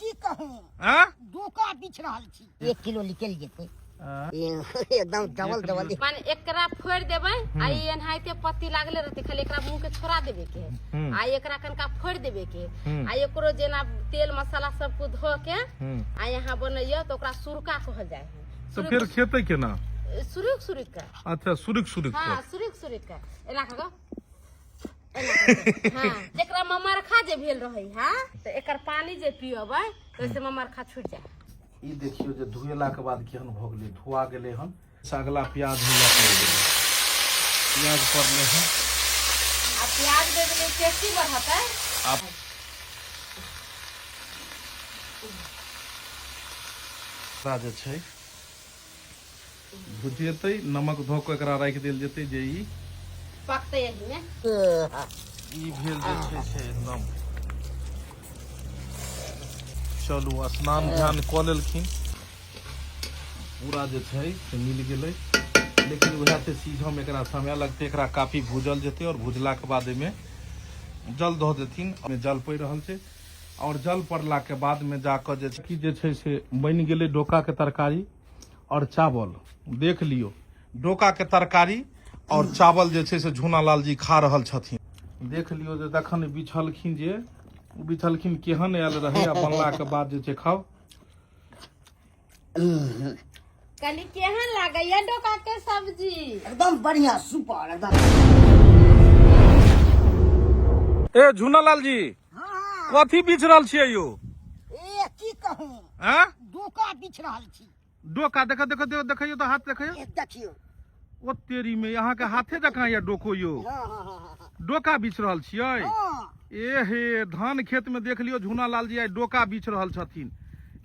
की कहूं धोखा बिछ रहल छी 1 किलो निकल जेते एकदम डबल माने एकरा फोड़ देबै आ एनाहिते पत्ती लागले रहते खाली एकरा मुंह के छोड़ा देबे के आ एकरा कनका फोड़ देबे के आ एकरो जेना तेल मसाला सब कुछ धो के आ यहाँ बनैया तो ओकरा सुरका कहल जाय है। तो फिर खेते केना सुरुक का अच्छा सुरुक हां सुरुक का एना कगो हां जेकरा ममरखा जे भेल रहै हां तो एकर पानी जे पियबै ओइसे ममरखा छूट जाय। ई देखियो जे धुएला के बाद केहन भ गेलै धुआ गेलै हन अगला प्याज होला पड़ गेलै प्याज पड़ले हन आ प्याज दे देले टेस्टी बढ़तै आप जे छै भुजेतै नमक धो के एकरा राख देल जेतै जे ई पकतै एही में ई भेल जे छै से एकदम चलू स्नान ध्यान कऽ लेलखिन पूरा जे छै से मिल गेलै लेकिन वएह से सीझमे एकरा समय लगतै एकरा काफी भूजल जेतै और भुजला के बाद एमे जल धऽ देथिन जल पड़ि रहल छै और जल पड़ला के बाद में जाकर जे छै से बनि गेलै डोका के तरकारी और चावल देख लियो डोका के तरकारी और चावल जे छै से झूना लाल जी खा रहल छथिन देख लियो जे तखन बिछलखिन केहन आयल रहे आ बनला के बाद जे छै खाओ कनी केहन लागैया डोका के सब्जी एकदम बढ़िया सुपर एकदम। ए झूनालाल जी कथी बिछ रहल छियै यो की कहूं धोखा बिछ रहल छी डोका देखियो तो हाथ देखियो ओ तेरी में यहाँ के हाथे जका या डोको यो डोका बिछ रहल छियै ए हे धान खेत में देख लियो झूनालाल जी आइ डोका बिछ रहल छथिन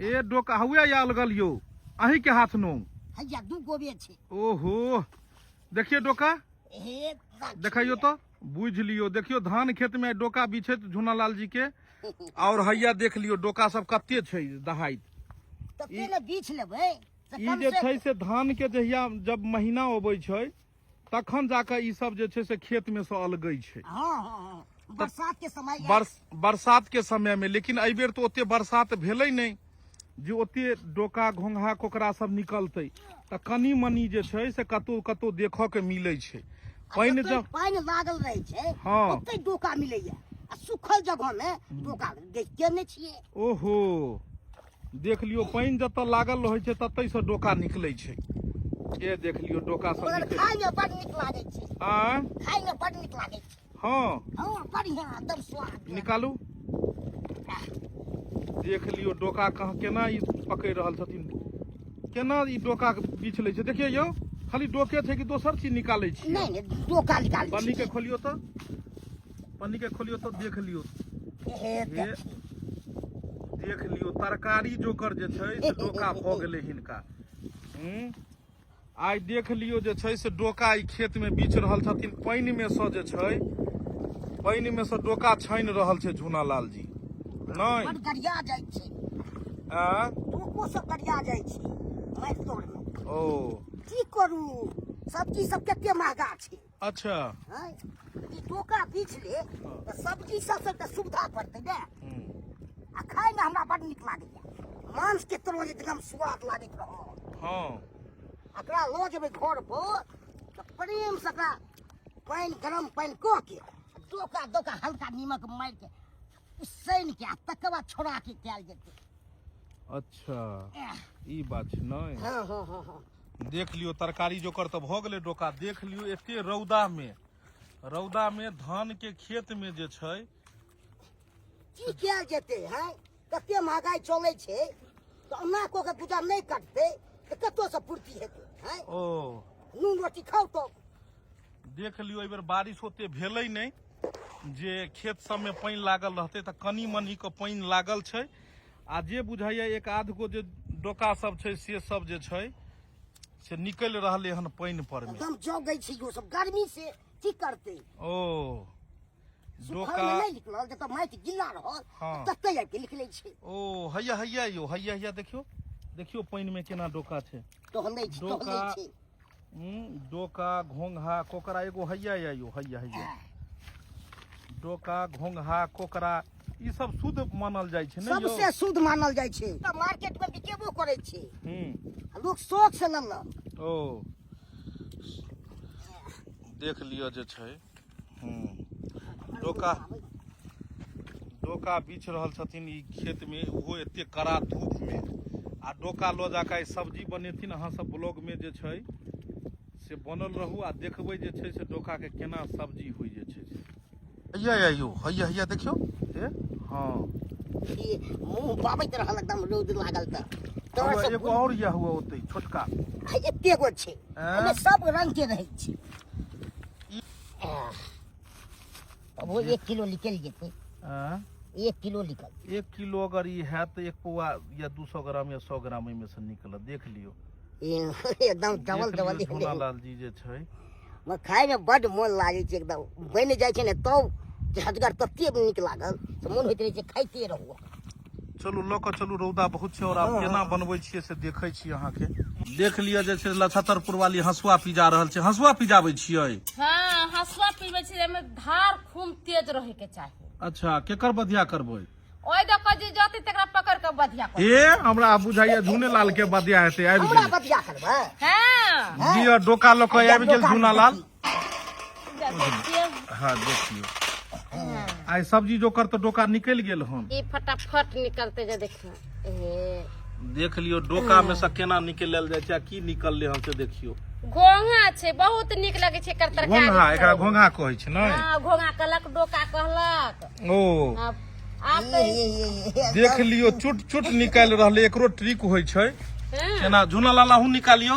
ए डोका हुए या लगल यो अही के हाथ नो हैया दू गोबे छै ओहो देखिए डोका देखियो तो बुझ लियो देखियो धान खेत में डोका बिछे झूनालाल जी के और हैया देख लियो डोका सब कते छै दहाइत त पहिले बीछ लेबै ई जे छै से धान के जहिया जब महीना अबै छै तखन जाके ई सब जे छै से खेत में से अलगै छै बरसात के समय बरसात के समय में लेकिन एहि बेर तो ओते बरसात भेलै नहीं जे ओते डोका घोंघा कोकरा सब निकलतै त कनी मनी जे छै से कतौ देखऽ के मिलै छै पानि जब पानि लागल रहै छै ओते डोका मिलैया आ सुखल जगह में डोका देखते नै छियै ओहो देख लियो पानि जतऽ लागल रहै छै ततै से डोका निकलै छै ये देख लियो डोका सब खाय में बड़ नीक लागै छै खाय में बड़ नीक लागै छै हां बढ़िया एकदम स्वाद निकालू देख लियो डोका कहाँ केना ई पकड़ रहल छथिन केना ई डोका बीछ लै छै देखिए यौ खाली डोके छै कि दोसर चीज निकालै छी नहीं डोका निकाल पन्नी के खोलियो तो देख लियो देख लियो तरकारी जोकर जे छै से डोका भ गेलै हिनका आइ देख लियो जे छै से डोका ई खेत में बीछ रहल छथिन पानि में से जे छै पानि में से डोका छानि रहल छै झूनालाल जी नहीं गरिया जाइ छै डोको सब गरिया जाइ छै माइर तोड़ में ओ की करू सब्जी सब कते महंगा छै अच्छा ई डोका बीछ ले त सब्जी सब के सुविधा पड़तै ने आ खाय में हमरा बड़ नीक लागैया मांस के तरह एकदम स्वाद लागैत रहल एकरा लो जेबै घर पर त प्रेम से एकरा गरम पानि कऽ के डोका हल्का नीमक मारि के उसैन के तकर बाद छोड़ा के कयल जेतै अच्छा ई बात छै नै देख लियो तरकारी जोकर त भ गेलै डोका देख लियो एते रौदा में धान के खेत में जे छै की कयल जेतै कते महंगाई चलै छै त ओना को के गुजर नहीं करतै त कतो से पूर्ति हेतै ओ नून रोटी खाओ तो देख लियो एहि बेर बारिश ओते भेलै नहीं जे खेत सब में पानि लागल रहते त कनी मनी के पानि लागल छै आ जे बुझाइया एक आध गो जे डोका सब छै से सब जे छै से निकल रहले हन पानि पर में एकदम जगै छै यो सब गर्मी से की करते ओ डोका नहीं निकलल जब माटि गिल्ला रहल तते आइ के निकलै छै ओ हैया देखियो पानि में केना डोका छै तो हम नहीं डोका डोका घोंघा कोकरा एगो हैया डोका घोंघा कोकरा ई सब शुद्ध मानल जाइ छै ने यौ? सबसे शुद्ध मानल जाइ छै, मार्केट में बिकेबो करे छै, लोग शौक से लेलक। ओ देख लियो जे छै डोका बीछ रहल छथिन ई खेत में, ओहो एते कड़ा धूप में, आ डोका लो जाके सब्जी बनेथिन। अहाँ सब ब्लॉग में जे छै से बनल रहू आ देखबै जे छै से डोका के केना सब्जी होइ जे छै। हैया यौ, हैया देखियो ए, हां मुंह बाबैत रहल एकदम रौद लागल त एगो और या हुआ ओते छोटका एते गो छै, एमे सब रंग के रहै छै। अब वो 1 किलो निकल जेतै। 1 किलो निकल, 1 किलो अगर ई है तो 1 पौआ या 200 ग्राम या 100 ग्राम में से निकल। देख लियो एकदम डबल झूलालाल जी जे छै खाय में बड मोन लागे छै, एकदम बन जाय छै ने तब हटगर तते नीक लागल से मोन होइत रहे छै खाइते रहू। चलू लऽ कऽ चलू, रौदा बहुत छै और आब केना बनबै छियै से देखै छी अहाँ के। देख लिअ जे छै लछतरपुर वाली हंसुआ पिजा रहल छै। हंसुआ पिजाबै छियै? हाँ, हंसुआ पीबै छी, एमे धार खूब तेज रहे के चाहिए। अच्छा, केकर बधिया करबै? ओइ द क जे जति तकरा पकड़ के बधिया कर। ए हमरा बुझाइया झुने लाल के बधिया हेतै। आबि हमरा गेल बतिया करबै? हां, दिया डोका लऽ कऽ आबि गेल झुना लाल। देखिए हां देखियो, आइ सब्जी जोकर तो डोका निकल गेल हन। ई फटाफट निकलते जे देखियो। देख लियो डोका में से केना निकलल जाय छै, की निकलले हन से देखियो। घोंघा छै, बहुत नीक लगे छै एकर तरकारी। घोंघा, एकरा घोंघा कहै छै नै? हां, घोंघा कहलक, डोका कहलक। ओ आप देख लियो चुट चुट निकाल रहले। एकरो ट्रिक होय छै केना। झुना लाल अहू निकालियो।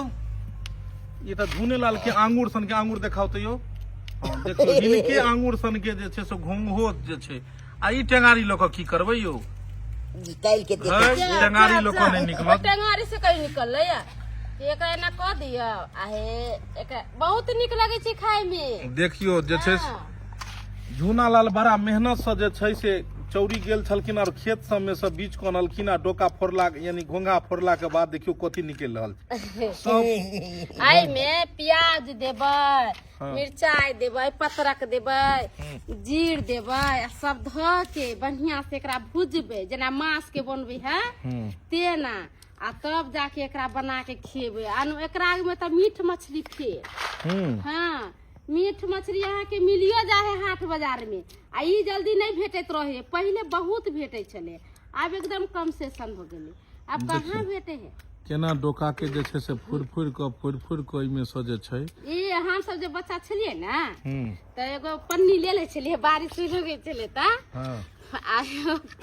ये त झुने लाल के आंगूर सन के आंगूर देखाओ तो यो। हां देखियो, इनके आंगूर सन के जे छै से घोंघो जे छै। आ ई टेंगारी ल क की करबै यौ? निकाल के देख, टेंगारी ल क नै निकलत। टेंगारी से कहीं निकलले या एकरा एना क दियो। आहे एकरा बहुत नीक लगे छै खाय में। देखियो जे छै झुना लाल बड़ा मेहनत से जे छै से चौरी गेल छलखिन और खेत सब में से बीज कनलखिन आ डोका फोड़ला यानी घोंघा फोड़ला के बाद देखियो कथी निकल रहल छै सब। आई में प्याज देबै, मिरचाई देबै, पत्रक देबै, जीर देबै, सब ध के बढ़िया से एकरा भुजबै जेना मांस के बनबै है तेना, आ तब जाके एकरा बना के खेबै। आनु एकरा में त मीट मछली फेर। हाँ, मीट मछली अहाँ के मिलियो जाए है हाट बाजार में, आ ई जल्दी नहीं भेटैत रहे। पहले बहुत भेटै छले, आब एकदम कम सेशन हो गेलै। अब कहाँ भेटे है? केना डोका के जे छै से फुर फुर के ओइमे से जे छै ई हम सब जे बच्चा छलिए ना त एगो पन्नी ले ले छलिए, बारिश शुरू होय छले त आ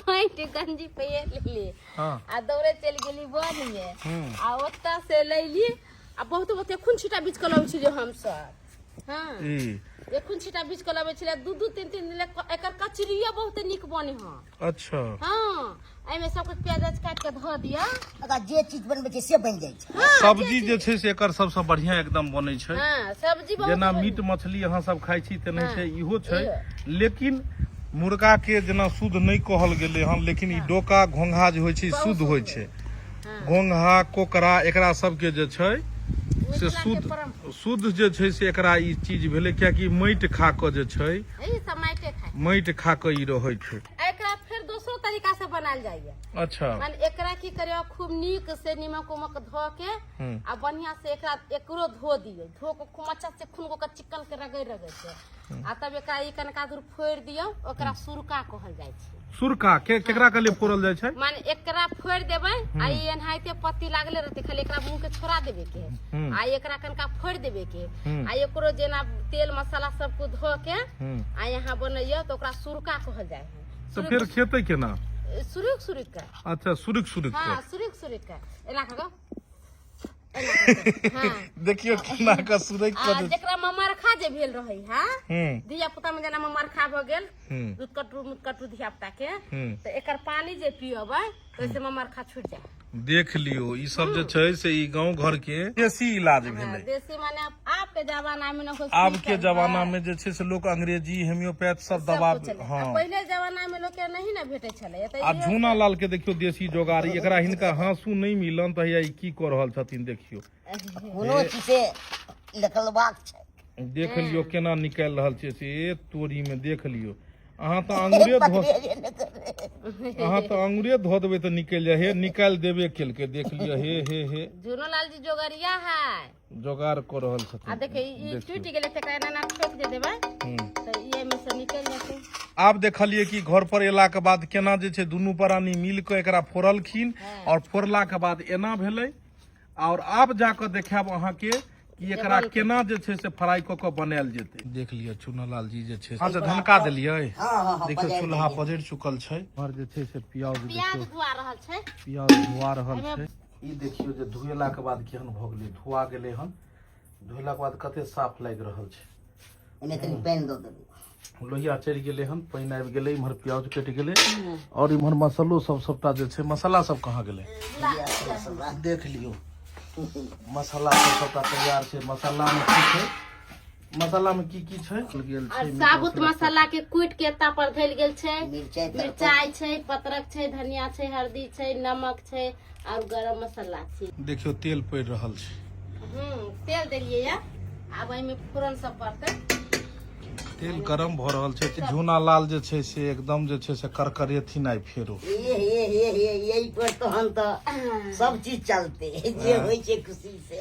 पैंट गंजी पहिर लेलिए आ दौड़े चल गेली बन में, आ ओत्ता से लैली आ बहुत बहुत खून छिटा बीच के लबै छलिए हम सब। हाँ, एखन छिटा बीच के लबै छलिए, 2-2 3-3 दिन एकर कचरिया बहुत नीक बने हां। अच्छा हाँ, एमे सब कुछ प्याज काट के ध दिया, अगर जे चीज बनबै छै से बन जाय छै। सब्जी जे छै से एकर सबसे बढ़िया एकदम बनै छै। हां, सब्जी बहुत जेना मीट मछली अहाँ सब खाइ छी त नहीं छै, इहो छै। लेकिन मुर्गा के जेना शुद्ध नहीं कहल गेलै हन, लेकिन ई डोका घोंघा जे होइ छै शुद्ध होइ छै। घोंघा कोकरा एकरा सबके जे छै से शुद्ध जे छै से एकरा ई चीज भेलै, कियाकि माटि खा के जे छै माटि खा के ई रहै छै। एकरा फिर दोसरो तरीका से बनाल जाइए। अच्छा, माने एकरा की करियो, खूब नीक से नीमक उमक ध के आ बढ़िया से एकरो धो दियो, धो के खूब अच्छा से खून को चिकन के रगड़ के आ तब एकरा ई कनका दूर फोड़ दियो, ओकरा सुरका कहल जाय छै। सुरका केकरा के लिए फोड़ल जाय छै? माने एकरा फोड़ देबै आ ई एनाहिते पत्ती लागले रहते, खाली एकरा मुंह के छोड़ा देबे के आ एकरा कनका फोड़ देबे के आ एकरो जेना तेल मसाला सब कुछ धो के आ यहाँ बनैयो तो ओकरा सुरका कहल जाय है। तो फिर खेते केना? सुरुक सुरुक के। अच्छा, सुरुक सुरुक के। हां, सुरुक सुरुक के एना कहो, एना कहो। हां, देखियो केना का सुरुक आ जेकरा ममरखा जे भेल रहै है, दिया पुता में जेना ममरखा भ गेल, दूध कटरू धिया पुता के, तो एकर पानी जे पियबै तो ऐसे ममरखा छूट जाए। देख लियो, ई सब जे छै से ई गांव घर के देसी इलाज भेलै। देसी माने आप के जमाना में न हो, आब के जमाना में जे छै से लोग अंग्रेजी होम्योपैथ सब दवा। हां, पहले जमाना में लोग के नहीं ना भेटै छले। आ झूना लाल के देखियो देसी जोगारी, एकरा हिनका हाँसू नहीं मिलन त ई की कर रहल छथिन देखियो। कोनो चीज से निकलबाक छै। देख लियो केना निकाल रहल छै से तोरी में। देख लियो, अहाँ तो अंगूरे धो अहाँ तो अंगुरे धो देबे तो निकल जाए हे, निकाल देबे खेल के देख लिया हे झुनलाल जी जोगरिया है जोगार कर रहल आ छथिन। देखे ई टूट गेले त कहना ना ठोक दे देबे तो ये में से निकल जाते। आब देखलिए कि घर पर एला के बाद केना जे छै दुनू प्राणी मिल के एकरा फोड़लखिन और फोड़ला के बाद एना भेलै। और आब जाके देखाब अहाँ के कि एकरा केना जे छै से फ्राई क के बनायल जेतै। देख लियो चुनालाल जी जे छै से धनका देलियै। देखियो चूल्हा पजैर चुकल छै और जे छै से प्याज धुआ रहल छै, प्याज धुआ रहल छै। ई देखियो जे धुएला के बाद केहन भ गेलै, धुआ गेलै हन। धुएला के बाद कते साफ लागि रहल छै। एने तनी पानी दो दे, लोहिया चढ़ि गेलै हन, पानि आबि गेलै, इम्हर प्याज कटि गेलै और इम्हर मसालो सब सबटा जे छै। मसाला सब कहाँ गेलै देख लियो। मसाला सब सबटा तैयार छै। मसाला में की छै, मसाला में की छै गेल छै। साबुत मसाला के कूट के ता पर धैल गेल छै, मिरचाई छै, पत्रक छै, धनिया छै, हल्दी छै, नमक छै और गरम मसाला छै। देखियो तेल पड़ रहल छै। तेल देलियै या आब एमे फोरन सब पड़तै। तेल गरम भ रहल छै। झुना लाल जे छै से एकदम जे छै से करकरेथिन आइ फेरो। यही पर तो हम तो सब चीज चलते जे होय छै खुशी से।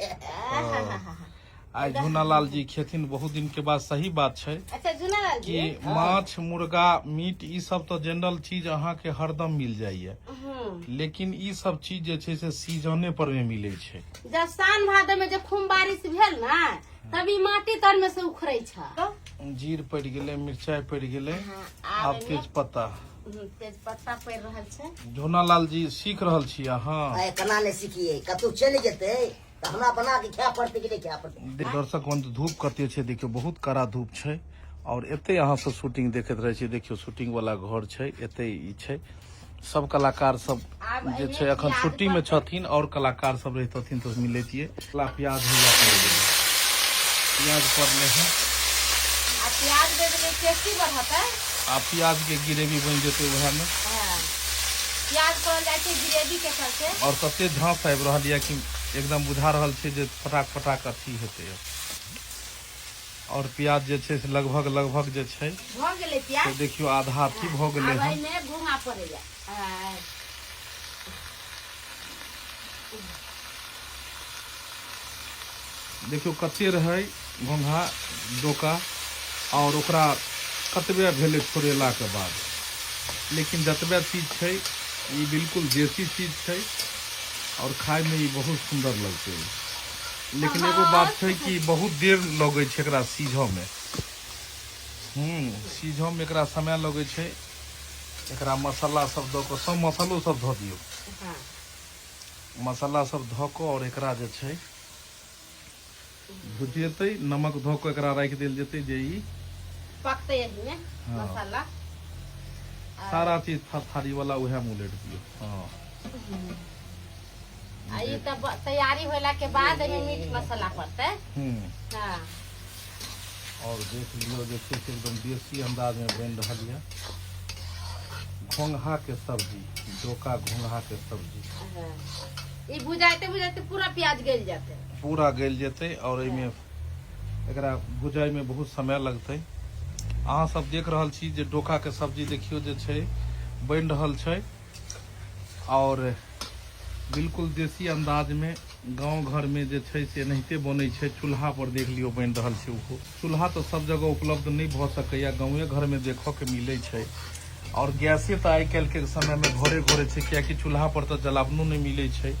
आइ झुना लाल जी खेथिन बहुत दिन के बाद। सही बात छै अच्छा झुनालाल जी कि माछ मुर्गा मीट ई सब तो जनरल चीज अहाँ के हरदम मिल जाइए, लेकिन ई सब चीज जे छै से सीजने पर में मिले छै। जब सावन भादो में जब खूब बारिश भेल ना तभी माटी तर में से उखड़ै छै। जीर पड़ गेलै, मिरचाई पड़ गेलै, आब तेज पत्ता पड़ि रहल छै। झुना लाल जी सीख रहल छी अहाँ। केना नहीं सीखिए, कतौ चल जेते तो हमरा बना के खाय पड़ते कि नहीं खाय पड़ते। दर्शक बंधु धूप कते छै देखियो, बहुत कड़ा धूप छै और एते अहाँ सब शूटिंग देखैत रहे छी। देखियो शूटिंग वाला घर छै, एते ई छै। सब कलाकार सब जे छै अखन छुट्टी में छथिन और कलाकार सब रहतथिन तो मिलैतिए। प्याज होला पड़ गेलै, प्याज पड़ले है आ प्याज दे देबै टेस्टी बढ़तै। आ प्याज के ग्रेवी बन जेतै वह में। प्याज पड़ल जाइ छै ग्रेवी के चलते। और कते झांस आबि रहल ये कि एकदम बुझा रहल छै जे फटाक फटाक अथी हेतै। और प्याज जे छै से लगभग जे छै भ गेलै प्याज। तो देखियो आधा अथी भ गेलै अब हन। एमे घुमा पड़ैया। देखियो कते रहै घोंघा डोका और ओकरा कतबे भेलै छोड़ेला के बाद, लेकिन जतबे चीज छै ई बिल्कुल देसी चीज छै और खाय में ई बहुत सुंदर लगतै। लेकिन एगो बात छै कि बहुत देर लगे छै एकरा सीझऽ में। सीझऽ में एकरा समय लगे छै। एकरा मसाला सब दऽ कऽ, सब मसालो सब धऽ दियौ। मसाला सब धऽ कऽ और एकरा जे छै भुजेतै, नमक धऽ कऽ एकरा राखि देल जेतै जे ई पकतै एही में मसाला। सारा चीज थारी वाला उहे में उलट दियौ। हाँ आ ई तब तैयारी होला के बाद एमे मीट मसाला पड़तै। हां और देख लियो जे छै से एकदम देसी अंदाज में बन रहल है। घोंघा के सब्जी, डोका घोंघा के सब्जी। ई बुझाइते बुझाइते पूरा प्याज गल जाते, पूरा गल जेतै और एमे एकरा भुजाई में बहुत समय लगतै। अहाँ सब देख रहल छी जे डोका के सब्जी देखियो जे छै बन रहल छै और बिल्कुल देसी अंदाज में गांव घर में जे छै से एनाहिते बनै छै। चूल्हा पर देख लियो बन रहल छै। ओहो चूल्हा तो सब जगह उपलब्ध नहीं भ सकैया, गाँवे घर में देखो के मिले छै। और गैसे तो आई काल्हि के समय में घरे घरे छै, कियाकि चूल्हा पर तो जलावनो नहीं मिले छै।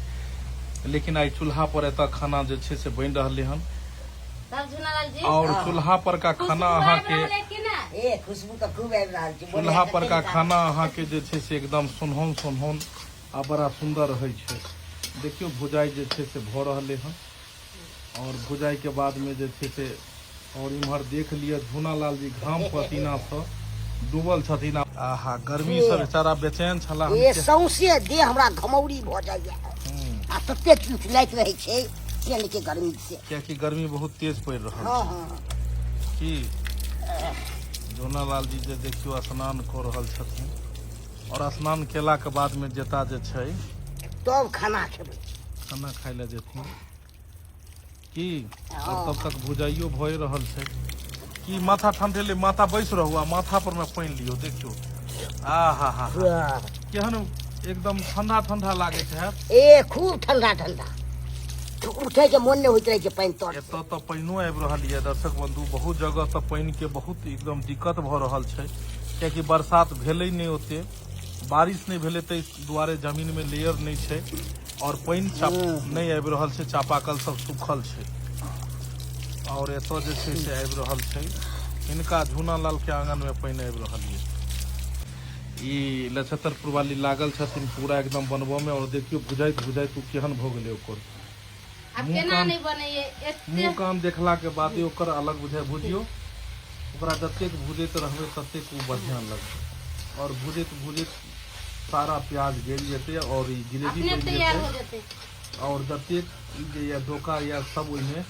लेकिन आई चूल्हा पर एत खाना जे छै से बन रहले हन। और चूल्हा पर का खाना अहाँ के खुशबू तो खूब आबि रहल छै। चूल्हा पर का खाना अहाँ के जे छै से एकदम सुनहन सुनहन आ बड़ा सुंदर रहे छै। देखियो भुजाई जे छै से भ रहले हन और भुजाई के बाद में जे छै से और इम्हर देख लिया झुना लाल जी घाम पसीना से डूबल छथिन। आहा गर्मी से बेचारा बेचैन छला। ये सौंसे देह हमरा घमौरी भ जाइए आ तते चुचलाइत रहे छै सेल के गर्मी से, कियाकि गर्मी बहुत तेज पड़ रहल हाँ छै। हाँ की झुना लाल जी जे देखियो स्नान क रहल छथिन और स्नान केला के बाद में जेता जे छै तब खाना खेबै, खाना खाय ले जेथिन की। और तब तक भुजाइयो भए रहल छै। की माथा ठंडेले, माथा बैस रहू आ माथा पर में पानि लियो। देखियो आहा केहन एकदम ठंडा ठंडा लागे है। ए खूब ठंडा ठंडा उठे के मन नहीं होइत रहे छै पानी तर। एतऽ तऽ पानियो आबि रहल ये दर्शक बंधु, बहुत जगह तऽ पानि के बहुत एकदम दिक्कत भऽ रहल छै, कियाकि बरसात भेलै नहि ओते, बारिश नहीं भेलै ताहि दुआरे जमीन में लेयर नहीं छै और पानि नहीं आबि रहल छै, चापाकल सब सूखल छै। और एतऽ जे छै से आबि रहल छै, हिनका झूना लाल के आंगन में पानि आबि रहल ये। ई लछतरपुर वाली लागल छथिन पूरा एकदम बनबऽ में, और देखियो बुझाइत बुझाइत उ केहन भऽ गेलै ओकर। मुँह कान देखला के बाद ओकर अलग बुझाइ, बुझियो ओकरा जतेक भुजैत रहबै ततेक उ बढ़िया लगतै, और भुजैत भुजैत सारा प्याज गल जेतै और ई जिलेबी बन जेतै, और जतेक ई जे या डोका या सब ओइमे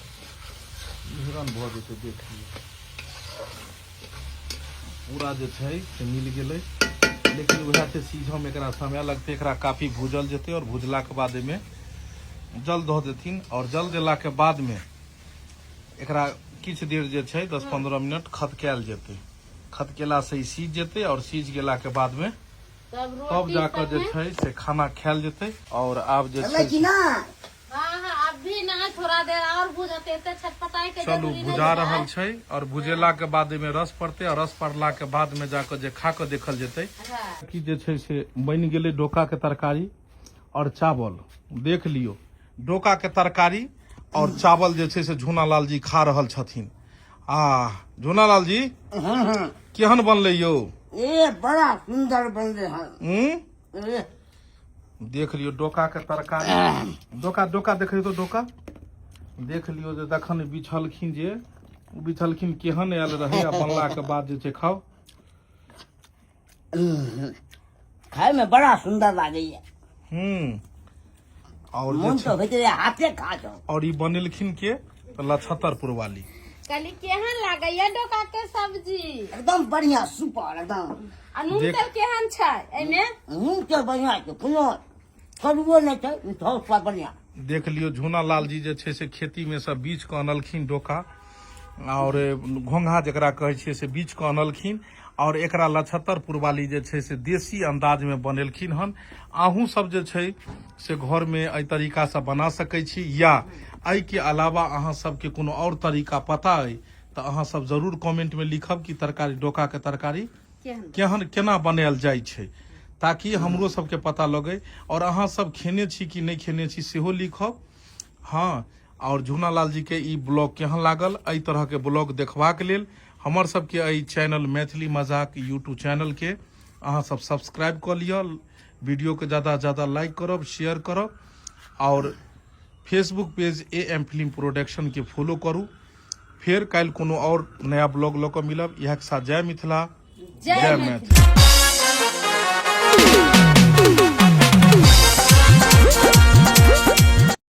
मिश्रण भऽ जेतै। देखिए पूरा जे छै से मिल गेलै, लेकिन वएह से सीझऽ में एकरा समय लगतै, एकरा काफी भूजल जेतै और भुजला के बाद एमे जल दऽ देथिन, और जल देला के बाद में एकरा किछ देर जे छै 10-15 मिनट खदकायल जेतै। खदकेला से ई सीझ जेतै, और सीझ गेला के बाद में तब जाकर जे छै से खाना खायल जेतै। और आब जे छै अभी ना थोड़ा देर और भुजते त छटपटाई के चलू भुजा रहल छै, और भुजेला के बाद में रस पड़तै, और रस पड़ला के बाद में जाकर जे खा के देखल जेतै कि जे छै से बनि गेलै डोका के तरकारी और चावल। देख लियो डोका के तरकारी और चावल जे छै से झूना लाल जी खा रहल छथिन। झूना लाल जी केहन बनलै यौ? ए बड़ा सुंदर बनले हन। देख लियो डोका के तरकारी, डोका डोका देख लियो, तो डोका देख लियो जे दखन बिछलखिन, जे बिछलखिन केहन आयल रहे, आ बनला के बाद जे छै खाओ, खाए में बड़ा सुंदर लागैया। और मन तो भइते हाथे खा जाओ। और ई बनेलखिन के लछतरपुर वाली। कली केहन लागैया डोका के सब्जी? एकदम बढ़िया सुपर एकदम। नून तेल केहन छै एमे? नून तेल बढ़िया छै, कोनो कड़ुओ नहीं छै, बहुत स्वाद बढ़िया। देख लियो झूना लाल जी जे छै से खेती में से बीच के अनलखिन डोका, और घोंघा जकरा कहै छै से बीच के अनलखिन, और एकरा लछतरपुर वाली जे छै से देसी अंदाज में बनेलखिन हन। अहूँ सब जे छै से घर में एहि तरीका से बना सकै छी, या एहि के अलावा अहाँ सबके कोनो और तरीका पता अइ तऽ अहाँ सब जरूर कमेंट में लिखब कि तरकारी डोका के तरकारी केहन केना बनायल जाइ छै, ताकि हमरो सबके पता लगे, और अहाँ सब खेने छी कि नहीं खेने छी सेहो लिखब। हाँ, और झूना लाल जी के ई ब्लॉग केहन लागल, एहि तरह के ब्लॉग देखबाक लेल हमर सबके एहि चैनल मैथिली मजाक यूट्यूब चैनल के अहाँ सब सब्सक्राइब कऽ लिअ, वीडियो के ज्यादा से ज्यादा लाइक करब, शेयर करब, और Facebook page AM film production के फॉलो करू। फिर काल्हि कोनो और नया ब्लॉग लऽ कऽ मिलब। इएह के साथ जय मिथिला, जय मैथिली।